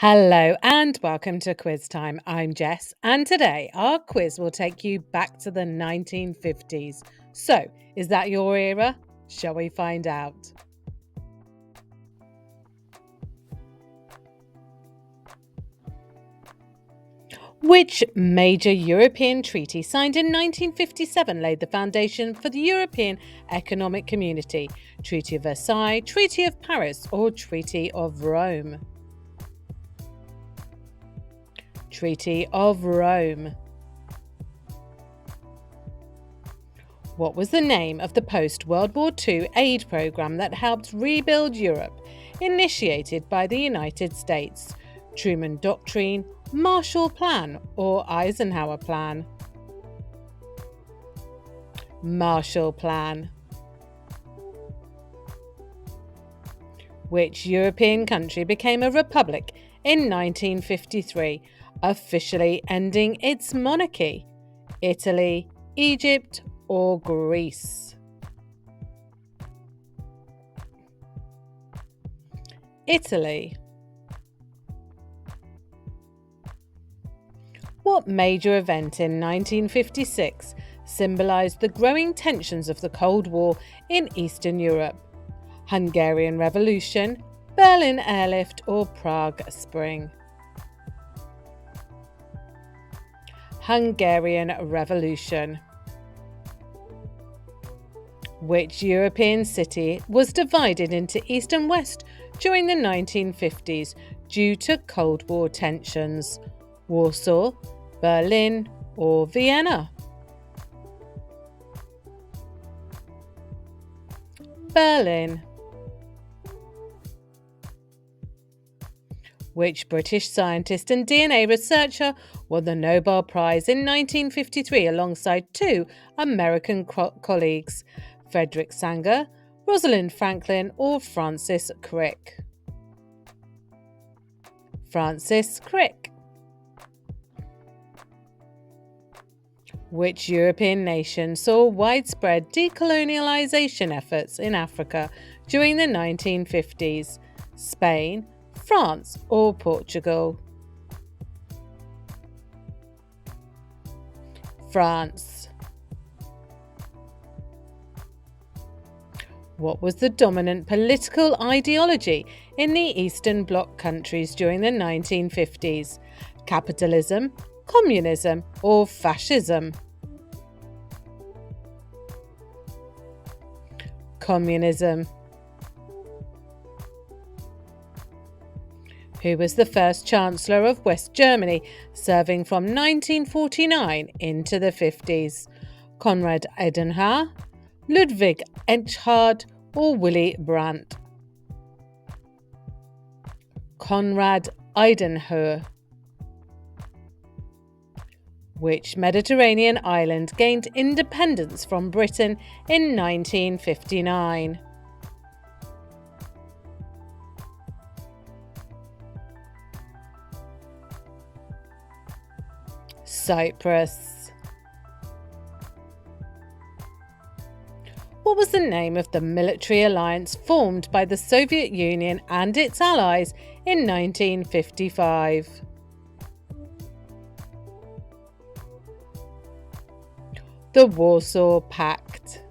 Hello and welcome to Quiz Time. I'm Jess, and today our quiz will take you back to the 1950s. So, is that your era? Shall we find out? Which major European treaty signed in 1957 laid the foundation for the European Economic Community? Treaty of Versailles, Treaty of Paris, or Treaty of Rome? Treaty of Rome. What was the name of the post-World War II aid program that helped rebuild Europe, initiated by the United States? Truman Doctrine, Marshall Plan, or Eisenhower Plan? Marshall Plan. Which European country became a republic in 1953, officially ending its monarchy? Italy, Egypt, or Greece? Italy. What major event in 1956 symbolised the growing tensions of the Cold War in Eastern Europe? Hungarian Revolution, Berlin Airlift, or Prague Spring? Hungarian Revolution. Which European city was divided into East and West during the 1950s due to Cold War tensions? Warsaw, Berlin, or Vienna? Berlin. Which British scientist and DNA researcher won the Nobel Prize in 1953 alongside two American colleagues? Frederick Sanger, Rosalind Franklin, or Francis Crick? Francis Crick. Which European nation saw widespread decolonialization efforts in Africa during the 1950s? Spain, France, or Portugal? France. What was the dominant political ideology in the Eastern Bloc countries during the 1950s? Capitalism, Communism, or Fascism? Communism. Who was the first Chancellor of West Germany, serving from 1949 into the 50s? Konrad Adenauer, Ludwig Erhard, or Willy Brandt? Konrad Adenauer. Which Mediterranean island gained independence from Britain in 1959? Cyprus. What was the name of the military alliance formed by the Soviet Union and its allies in 1955? The Warsaw Pact.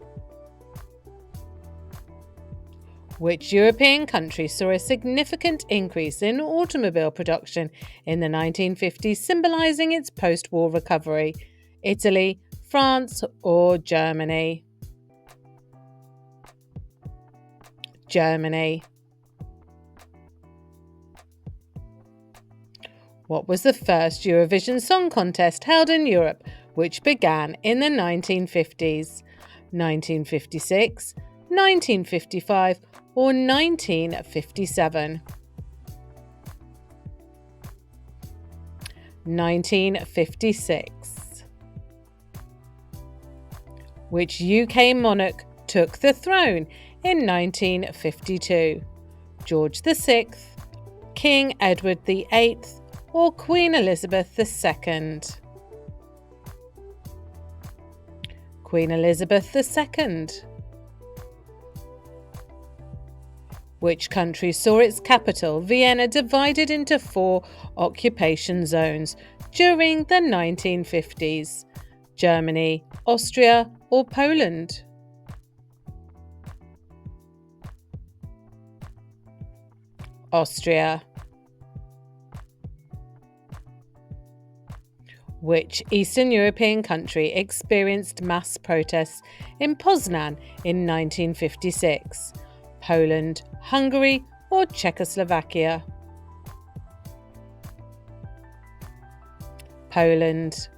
Which European country saw a significant increase in automobile production in the 1950s, symbolising its post-war recovery? Italy, France, or Germany? Germany. What was the first Eurovision Song Contest held in Europe, which began in the 1950s? 1956, 1955, or 1957? 1956. Which UK monarch took the throne in 1952? George VI, King Edward VIII, or Queen Elizabeth II? Queen Elizabeth II. Which country saw its capital, Vienna, divided into 4 occupation zones during the 1950s? Germany, Austria, or Poland? Austria. Which Eastern European country experienced mass protests in Poznan in 1956? Poland, Hungary, or Czechoslovakia? Poland.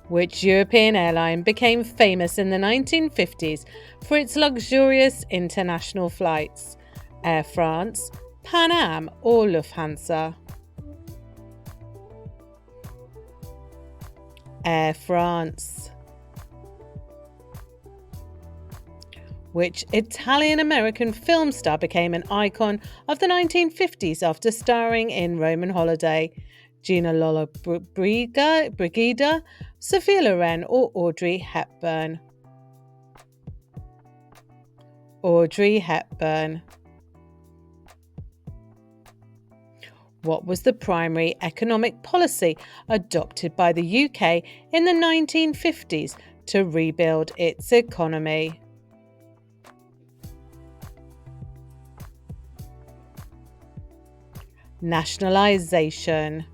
Which European airline became famous in the 1950s for its luxurious international flights? Air France, Pan Am, or Lufthansa? Air France. Which Italian-American film star became an icon of the 1950s after starring in Roman Holiday? Gina Lollobrigida, Sophia Loren, or Audrey Hepburn? Audrey Hepburn. What was the primary economic policy adopted by the UK in the 1950s to rebuild its economy? Nationalisation.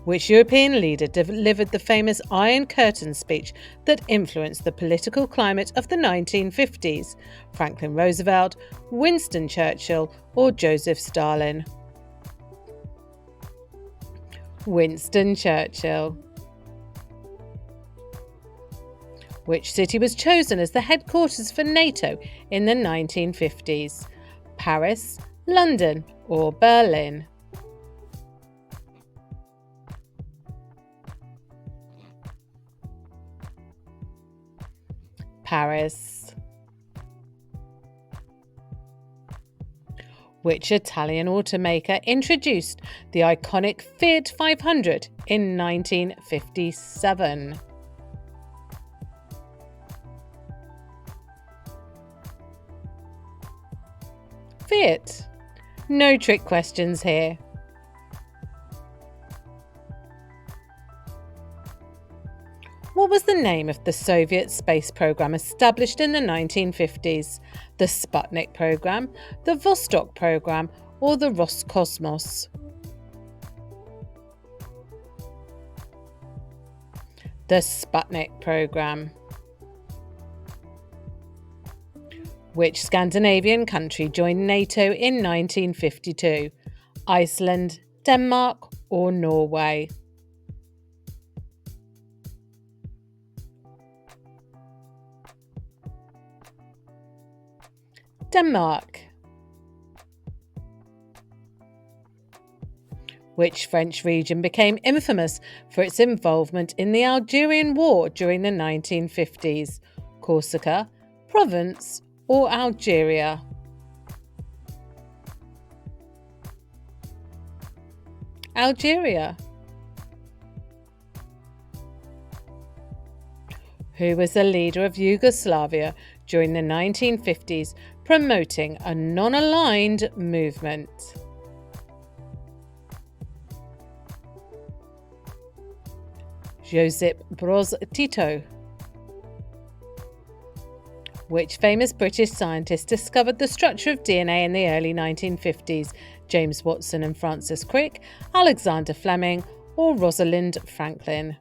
Which European leader delivered the famous Iron Curtain speech that influenced the political climate of the 1950s? Franklin Roosevelt, Winston Churchill, or Joseph Stalin? Winston Churchill. Which city was chosen as the headquarters for NATO in the 1950s? Paris, London, or Berlin? Paris. Which Italian automaker introduced the iconic Fiat 500 in 1957? Fiat. No trick questions here. What was the name of the Soviet space program established in the 1950s? The Sputnik program, the Vostok program, or the Roscosmos? The Sputnik program. Which Scandinavian country joined NATO in 1952? Iceland, Denmark, or Norway? Denmark. Which French region became infamous for its involvement in the Algerian War during the 1950s? Corsica, Provence, or Algeria? Algeria. Who was the leader of Yugoslavia during the 1950s, promoting a non-aligned movement? Josip Broz Tito. Which famous British scientist discovered the structure of DNA in the early 1950s? James Watson and Francis Crick, Alexander Fleming, or Rosalind Franklin?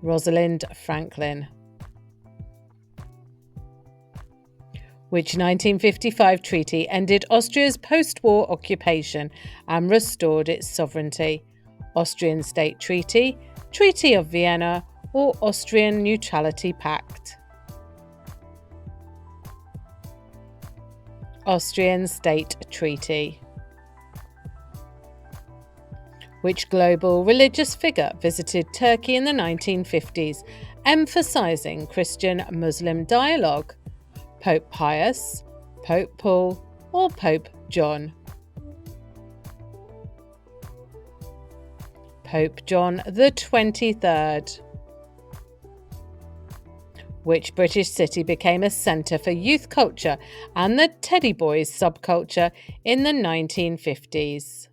Rosalind Franklin. Which 1955 treaty ended Austria's post-war occupation and restored its sovereignty? Austrian State Treaty, Treaty of Vienna, or Austrian Neutrality Pact? Austrian State Treaty. Which global religious figure visited Turkey in the 1950s, emphasizing Christian-Muslim dialogue? Pope Pius, Pope Paul, or Pope John? Pope John the 23rd. Which British city became a centre for youth culture and the Teddy Boys subculture in the 1950s?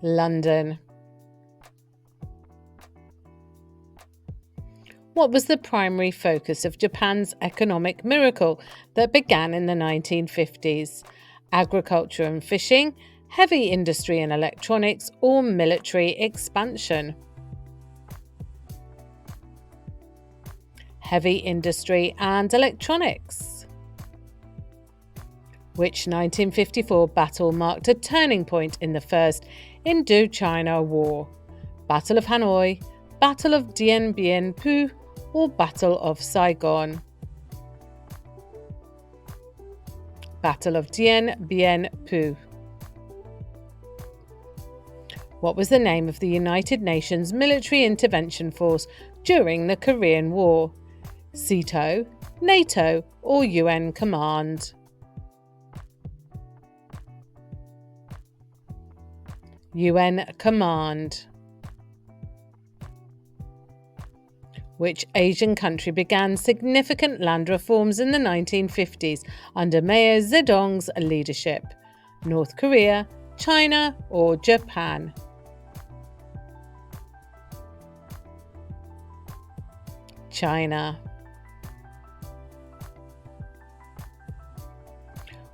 London. What was the primary focus of Japan's economic miracle that began in the 1950s? Agriculture and fishing, heavy industry and electronics, or military expansion? Heavy industry and electronics. Which 1954 battle marked a turning point in the First Indochina War? Battle of Hanoi, Battle of Dien Bien Phu, or Battle of Saigon? Battle of Dien Bien Phu. What was the name of the United Nations military intervention force during the Korean War? SEATO, NATO, or UN Command? UN Command. Which Asian country began significant land reforms in the 1950s under Mao Zedong's leadership? North Korea, China, or Japan? China.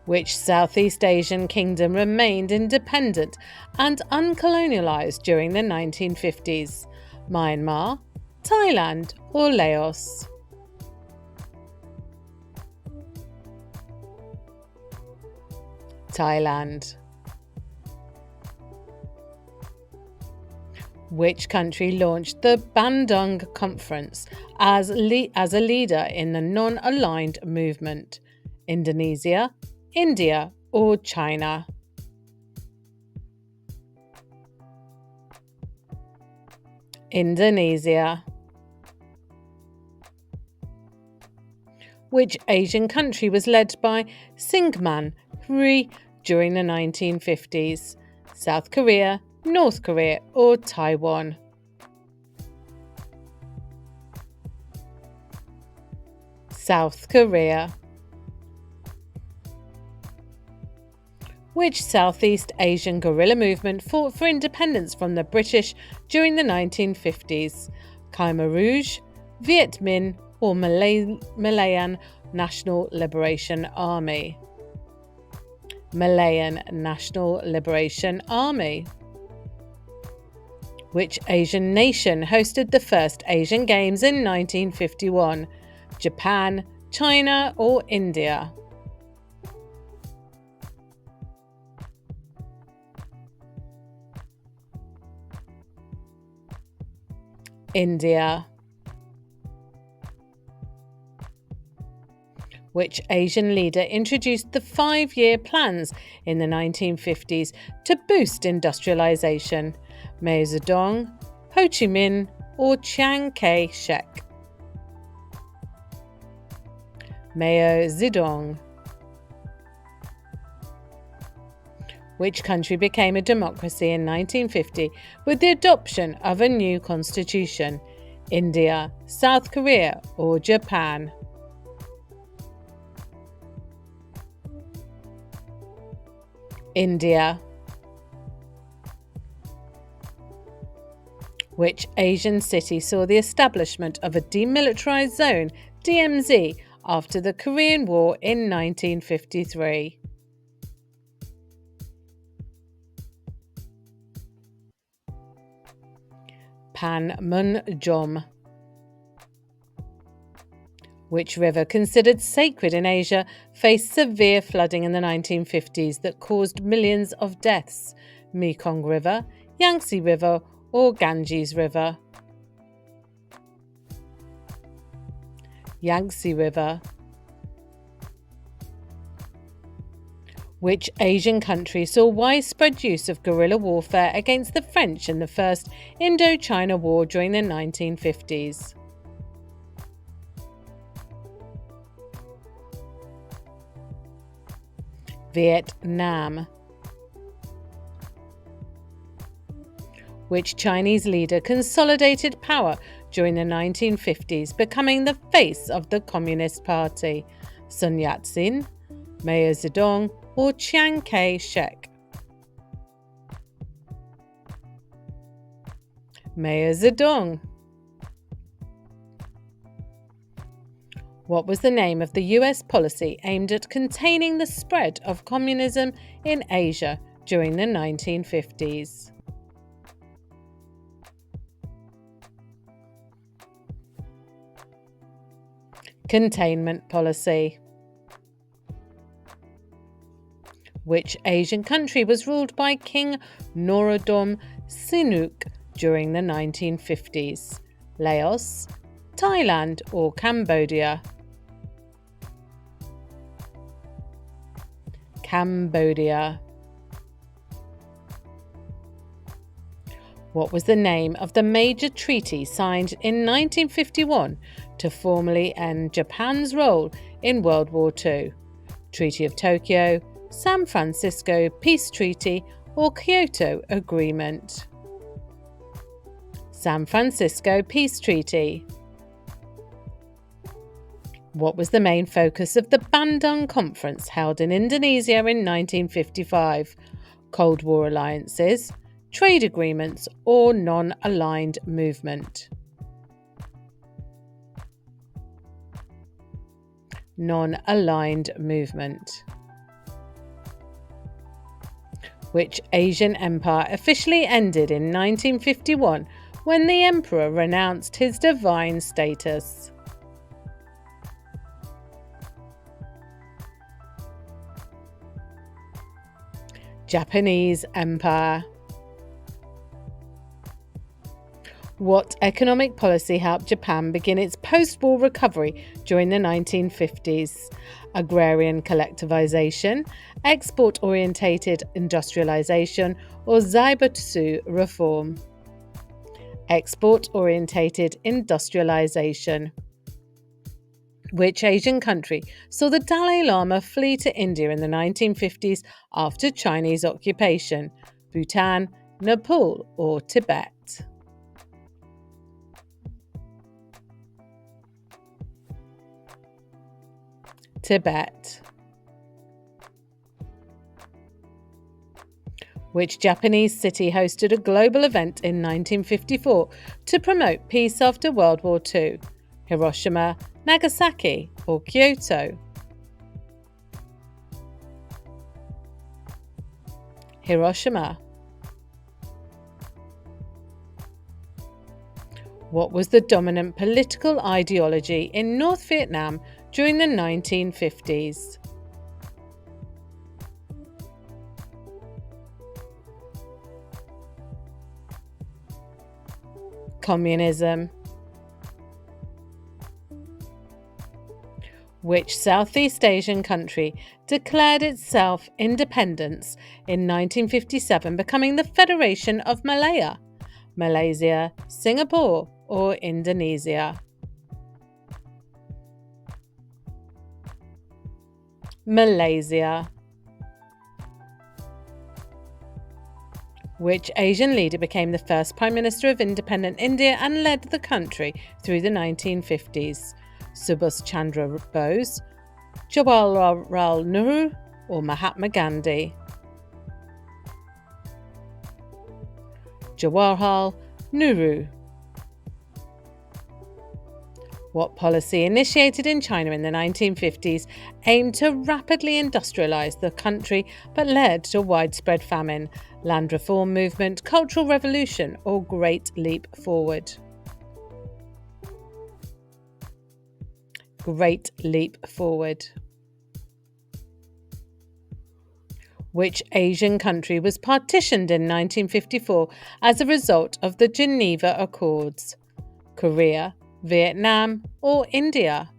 Which Southeast Asian kingdom remained independent and uncolonialized during the 1950s? Myanmar, Thailand, or Laos? Thailand. Which country launched the Bandung Conference as a leader in the non-aligned movement? Indonesia, India, or China? Indonesia. Which Asian country was led by Syngman Rhee during the 1950s? South Korea, North Korea, or Taiwan? South Korea. Which Southeast Asian guerrilla movement fought for independence from the British during the 1950s? Khmer Rouge, Viet Minh, or Malayan National Liberation Army? Malayan National Liberation Army. Which Asian nation hosted the first Asian Games in 1951? Japan, China, or India? India. Which Asian leader introduced the 5-year plans in the 1950s to boost industrialization? Mao Zedong, Ho Chi Minh, or Chiang Kai-shek? Mao Zedong. Which country became a democracy in 1950 with the adoption of a new constitution? India, South Korea, or Japan? India. Which Asian city saw the establishment of a demilitarized zone, DMZ, after the Korean War in 1953? Panmunjom. Which river, considered sacred in Asia, faced severe flooding in the 1950s that caused millions of deaths? Mekong River, Yangtze River, or Ganges River? Yangtze River. Which Asian country saw widespread use of guerrilla warfare against the French in the First Indochina War during the 1950s? Vietnam. Which Chinese leader consolidated power during the 1950s, becoming the face of the Communist Party? Sun Yat-sen, Mao Zedong, or Chiang Kai-shek? Mao Zedong. What was the name of the US policy aimed at containing the spread of communism in Asia during the 1950s? Containment policy. Which Asian country was ruled by King Norodom Sihanouk during the 1950s? Laos, Thailand, or Cambodia? Cambodia. What was the name of the major treaty signed in 1951 to formally end Japan's role in World War II? Treaty of Tokyo, San Francisco Peace Treaty, or Kyoto Agreement? San Francisco Peace Treaty. What was the main focus of the Bandung Conference held in Indonesia in 1955? Cold War alliances, trade agreements, or non-aligned movement? Non-aligned movement. Which Asian empire officially ended in 1951 when the emperor renounced his divine status? Japanese Empire. What economic policy helped Japan begin its post-war recovery during the 1950s? Agrarian collectivization, export-orientated industrialization, or Zaibatsu reform? Export-orientated industrialization. Which Asian country saw the Dalai Lama flee to India in the 1950s after Chinese occupation? Bhutan, Nepal, or Tibet? Tibet. Which Japanese city hosted a global event in 1954 to promote peace after World War II? Hiroshima, Nagasaki, or Kyoto? Hiroshima. What was the dominant political ideology in North Vietnam during the 1950s? Communism. Which Southeast Asian country declared itself independence in 1957, becoming the Federation of Malaya? Malaysia, Singapore, or Indonesia? Malaysia. Which Asian leader became the first Prime Minister of independent India and led the country through the 1950s? Subhas Chandra Bose, Jawaharlal Nehru, or Mahatma Gandhi? Jawaharlal Nehru. What policy initiated in China in the 1950s aimed to rapidly industrialize the country but led to widespread famine? Land reform movement, cultural revolution, or Great Leap Forward? Great Leap Forward. Which Asian country was partitioned in 1954 as a result of the Geneva Accords? Korea, Vietnam, or India?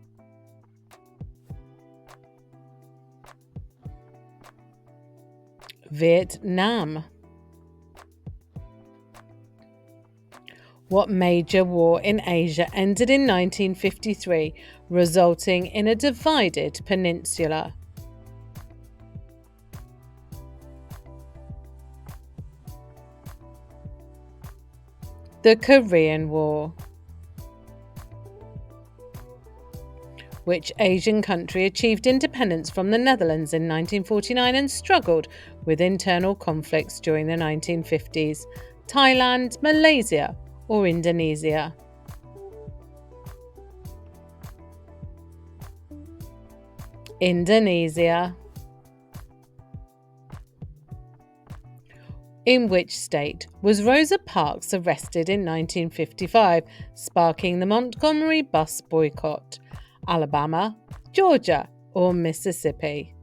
Vietnam. What major war in Asia ended in 1953, resulting in a divided peninsula? The Korean War. Which Asian country achieved independence from the Netherlands in 1949 and struggled with internal conflicts during the 1950s? Thailand, Malaysia, or Indonesia? Indonesia. In which state was Rosa Parks arrested in 1955, sparking the Montgomery bus boycott? Alabama, Georgia, or Mississippi?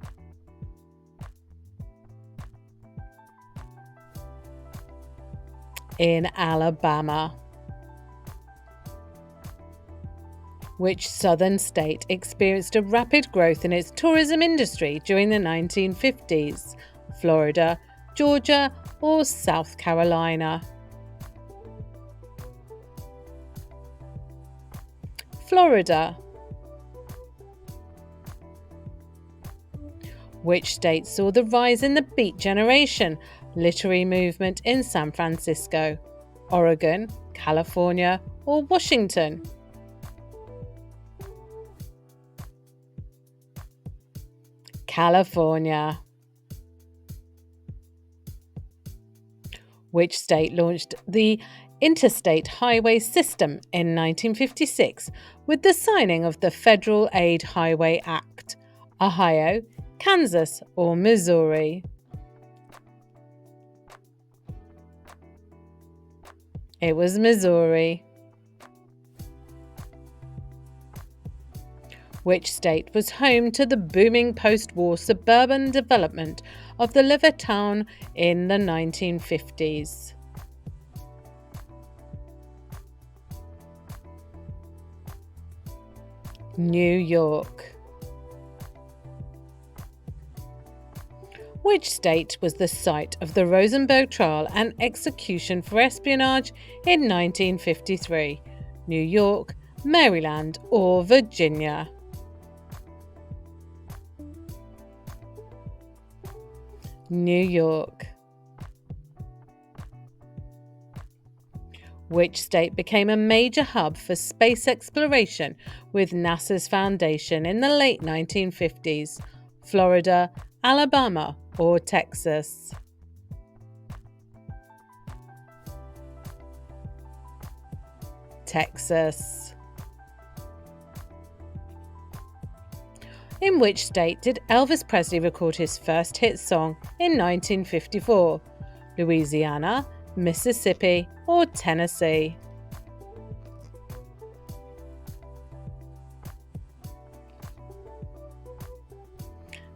In Alabama. Which southern state experienced a rapid growth in its tourism industry during the 1950s? Florida, Georgia, or South Carolina? Florida. Which state saw the rise in the Beat Generation literary movement in San Francisco? Oregon, California, or Washington? California. Which state launched the Interstate Highway System in 1956 with the signing of the Federal Aid Highway Act? Ohio, Kansas, or Missouri? It was Missouri. Which state was home to the booming post-war suburban development of the Levittown in the 1950s? New York. Which state was the site of the Rosenberg trial and execution for espionage in 1953? New York, Maryland, or Virginia? New York. Which state became a major hub for space exploration with NASA's foundation in the late 1950s? Florida, Alabama, or Texas? Texas. In which state did Elvis Presley record his first hit song in 1954? Louisiana, Mississippi, or Tennessee?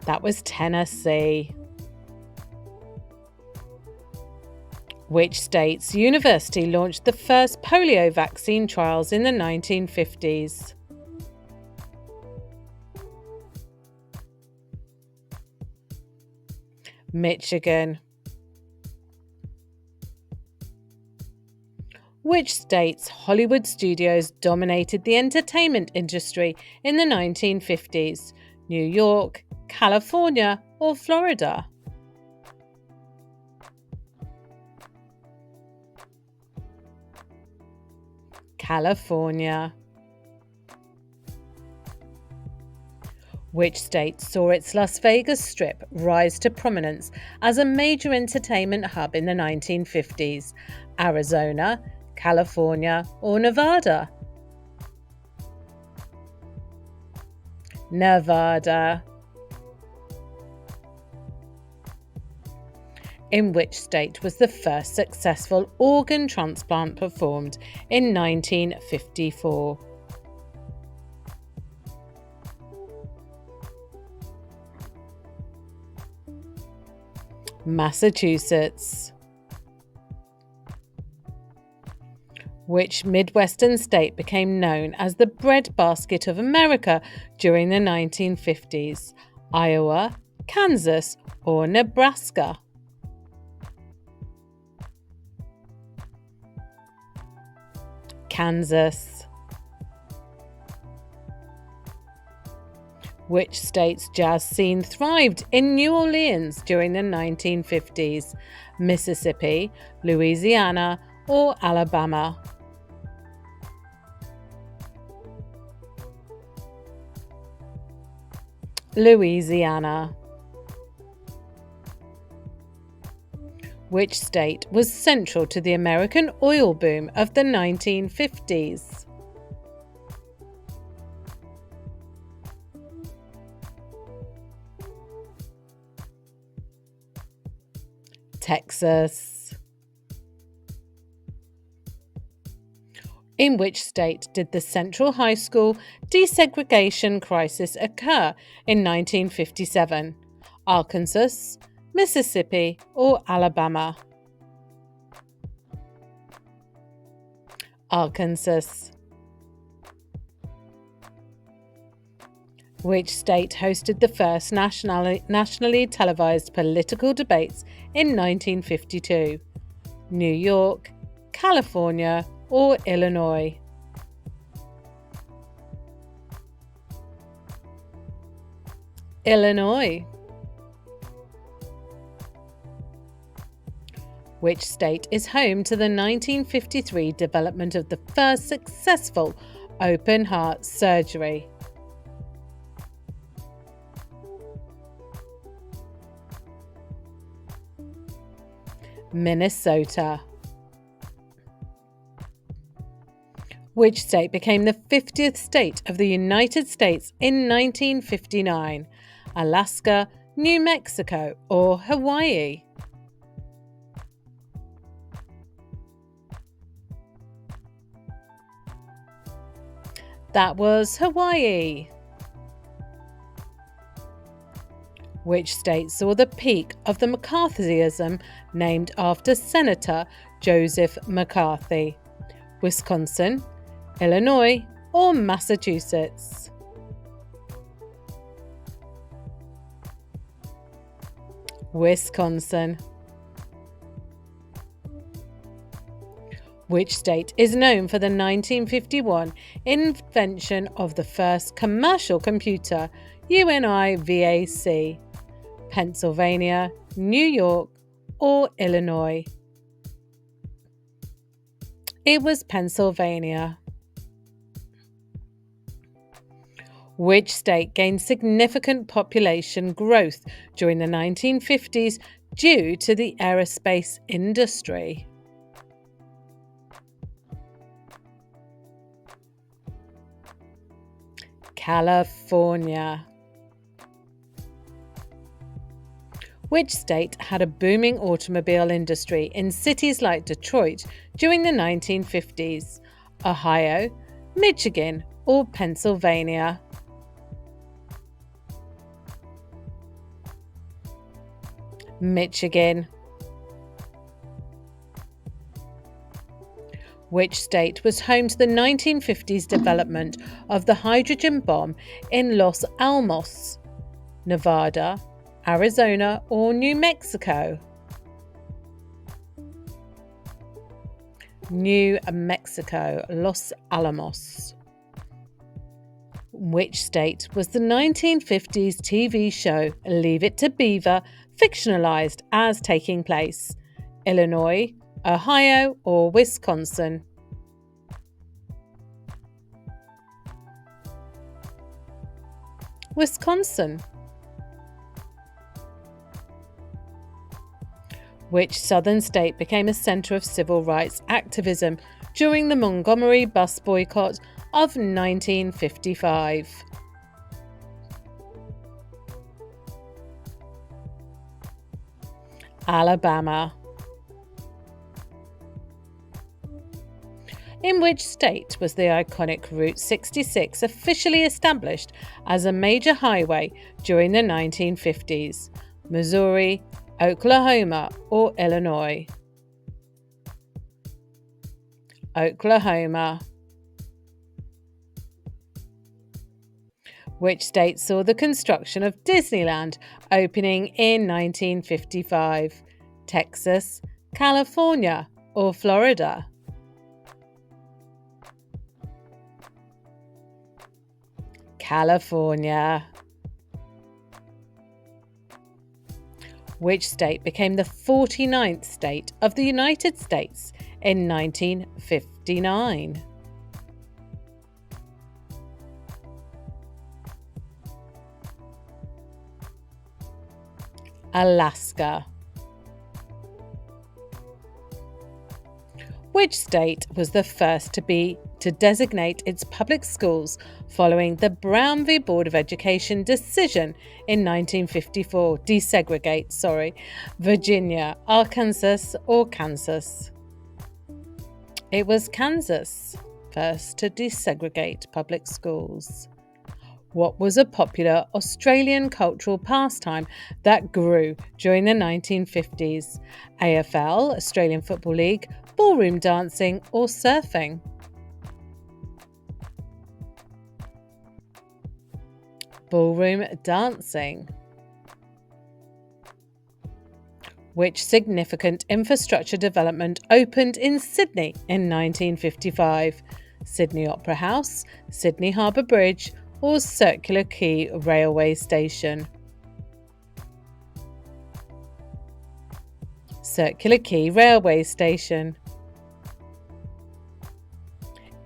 That was Tennessee. Which state's university launched the first polio vaccine trials in the 1950s? Michigan. Which state's Hollywood studios dominated the entertainment industry in the 1950s? New York, California, or Florida? California. Which state saw its Las Vegas Strip rise to prominence as a major entertainment hub in the 1950s? Arizona, California, or Nevada? Nevada. In which state was the first successful organ transplant performed in 1954? Massachusetts. Which Midwestern state became known as the breadbasket of America during the 1950s? Iowa, Kansas, or Nebraska? Kansas. Which state's jazz scene thrived in New Orleans during the 1950s? Mississippi, Louisiana, or Alabama? Louisiana. Which state was central to the American oil boom of the 1950s? Texas. In which state did the Central High School desegregation crisis occur in 1957? Arkansas, Mississippi, or Alabama? Arkansas. Which state hosted the first nationally televised political debates in 1952? New York, California, or Illinois? Illinois. Which state is home to the 1953 development of the first successful open heart surgery? Minnesota. Which state became the 50th state of the United States in 1959? Alaska, New Mexico, or Hawaii? That was Hawaii. Which state saw the peak of the McCarthyism named after Senator Joseph McCarthy? Wisconsin, Illinois, or Massachusetts? Wisconsin. Which state is known for the 1951 invention of the first commercial computer, UNIVAC? Pennsylvania, New York, or Illinois? It was Pennsylvania. Which state gained significant population growth during the 1950s due to the aerospace industry? California. Which state had a booming automobile industry in cities like Detroit during the 1950s? Ohio, Michigan, or Pennsylvania? Michigan. Which state was home to the 1950s development of the hydrogen bomb in Los Alamos? Nevada, Arizona, or New Mexico? New Mexico, Los Alamos. Which state was the 1950s TV show Leave It to Beaver fictionalized as taking place? Illinois, Ohio, or Wisconsin? Wisconsin. Which southern state became a center of civil rights activism during the Montgomery bus boycott of 1955? Alabama. In which state was the iconic Route 66 officially established as a major highway during the 1950s? Missouri, Oklahoma, or Illinois? Oklahoma. Which state saw the construction of Disneyland opening in 1955? Texas, California, or Florida? California. Which state became the 49th state of the United States in 1959? Alaska. Which state was the first to designate its public schools following the Brown v. Board of Education decision in 1954? Desegregate. Virginia, Arkansas, or Kansas? It was Kansas, first to desegregate public schools. What was a popular Australian cultural pastime that grew during the 1950s? AFL, Australian Football League, ballroom dancing, or surfing? Ballroom dancing. Which significant infrastructure development opened in Sydney in 1955? Sydney Opera House, Sydney Harbour Bridge, or Circular Quay Railway Station? Circular Quay Railway Station.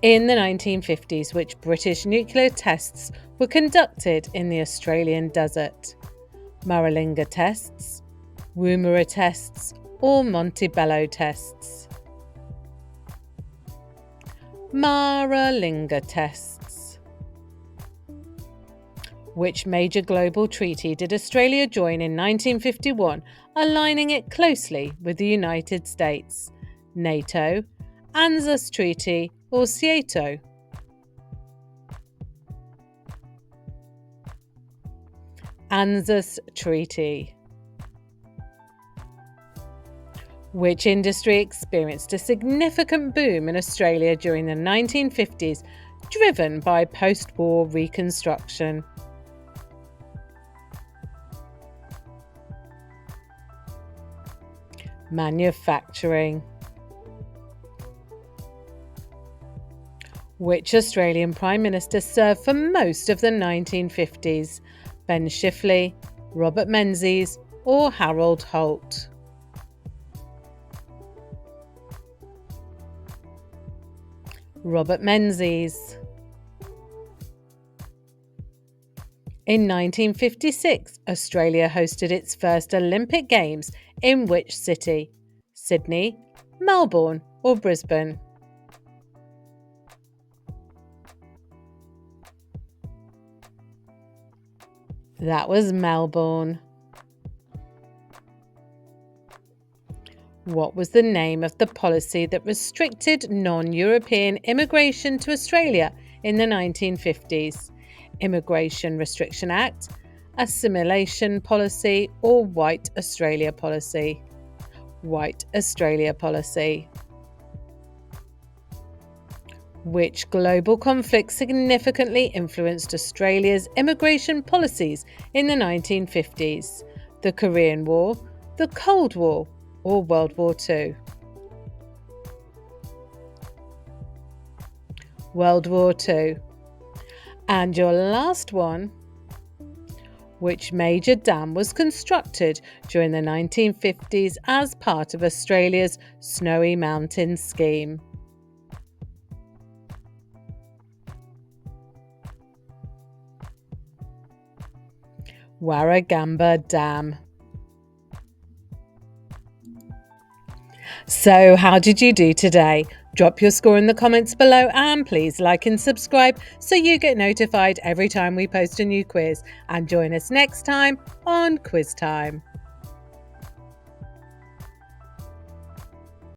In the 1950s, which British nuclear tests were conducted in the Australian desert? Maralinga tests, Woomera tests, or Montebello tests? Maralinga tests. Which major global treaty did Australia join in 1951, aligning it closely with the United States? NATO, ANZUS Treaty, or CIETO? ANZUS Treaty. Which industry experienced a significant boom in Australia during the 1950s, driven by post-war reconstruction? Manufacturing. Which Australian Prime Minister served for most of the 1950s? Ben Chifley, Robert Menzies, or Harold Holt? Robert Menzies. In 1956, Australia hosted its first Olympic Games in which city? Sydney, Melbourne, or Brisbane? That was Melbourne. What was the name of the policy that restricted non-European immigration to Australia in the 1950s? Immigration Restriction Act, Assimilation Policy, or White Australia Policy? White Australia Policy. Which global conflict significantly influenced Australia's immigration policies in the 1950s? The Korean War, the Cold War, or World War II? World War II. And your last one, which major dam was constructed during the 1950s as part of Australia's Snowy Mountains scheme? Warragamba Dam. So, how did you do today? Drop your score in the comments below and please like and subscribe so you get notified every time we post a new quiz. And join us next time on Quiz Time.